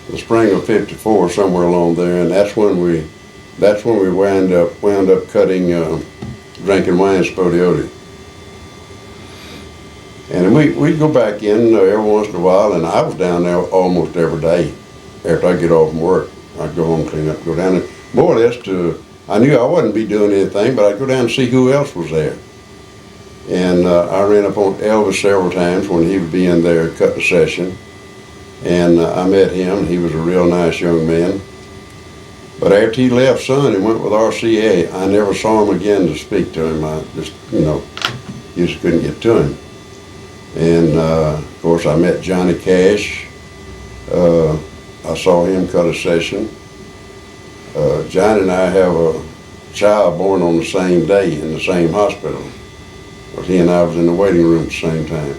the spring of '54, somewhere along there, and that's when we wound up cutting Drinking Wine Spodioti. And we'd go back in every once in a while, and I was down there almost every day after I get off from work. I'd go home, clean up, go down there, more or less I knew I wouldn't be doing anything, but I'd go down and see who else was there. And I ran up on Elvis several times when he would be in there cutting a session. And I met him. He was a real nice young man. But after he left Sun and went with RCA, I never saw him again to speak to him. I just, you just couldn't get to him. And of course, I met Johnny Cash. I saw him cut a session. Johnny and I have a child born on the same day in the same hospital. But he and I was in the waiting room at the same time.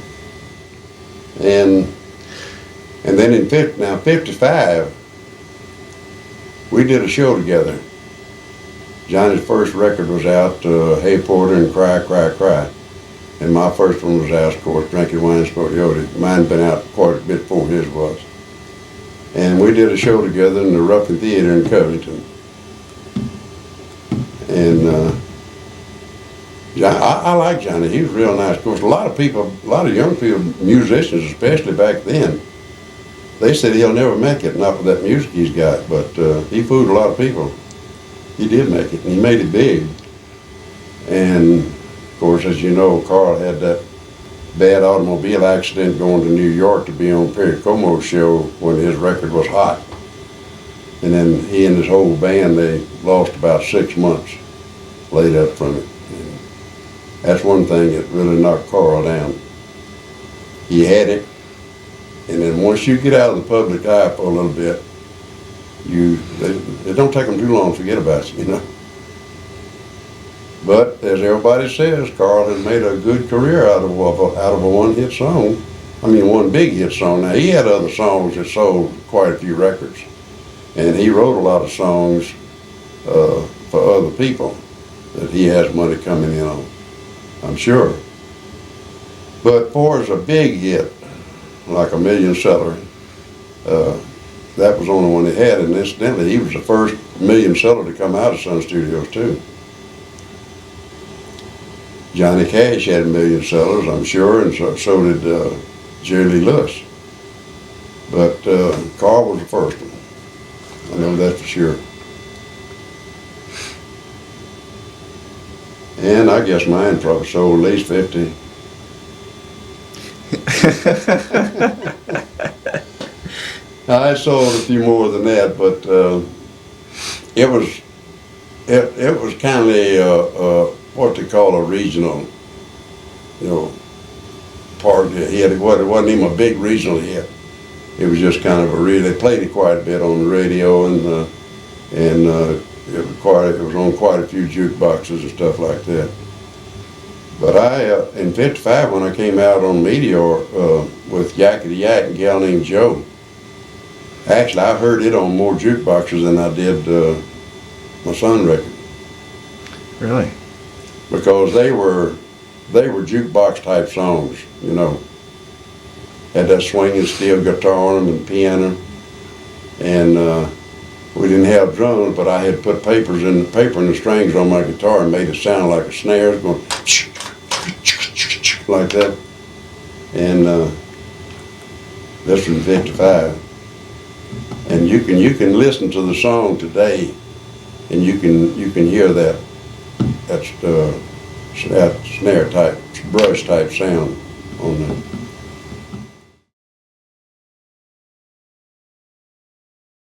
And then in 55, we did a show together. Johnny's first record was out, Hey Porter and Cry, Cry, Cry. And my first one was out, of course, Drinking Wine Spodioti. Mine had been out quite a bit before his was. And we did a show together in the Ruffin Theater in Covington. And I like Johnny. He was real nice. Of course, a lot of young people, musicians especially back then, they said he'll never make it, not with that music he's got, but he fooled a lot of people. He did make it, and he made it big. And, of course, as you know, Carl had that bad automobile accident going to New York to be on Perry Como's show when his record was hot. And then he and his whole band, they lost about 6 months laid up from it. And that's one thing that really knocked Carl down. He had it. And then once you get out of the public eye for a little bit, it don't take them too long to forget about you, But as everybody says, Carl has made a good career out of a one-hit song. I mean, one big hit song. Now, he had other songs that sold quite a few records. And he wrote a lot of songs for other people that he has money coming in on, I'm sure. But for as a big hit, like a million seller, that was the only one he had, and incidentally, he was the first million seller to come out of Sun Studios too. Johnny Cash had a million sellers, I'm sure, and so did Jerry Lee Lewis. But Carl was the first one. I know that for sure. And I guess mine probably sold at least 50. I sold a few more than that, but it was kind of what they call a regional, part. It wasn't even a big regional hit. It was just kind of they played it quite a bit on the radio, and it was on quite a few jukeboxes and stuff like that. But in '55, when I came out on Meteor with Yakety Yak and a gal named Joe, actually I heard it on more jukeboxes than I did my Sun record. Really? Because they were jukebox type songs, Had that swinging steel guitar on them and piano, and we didn't have drums, but I had put paper and the strings on my guitar and made it sound like a snare. It was going like that. And that's from '55. And you can listen to the song today, and you can hear that snare type, brush type sound on the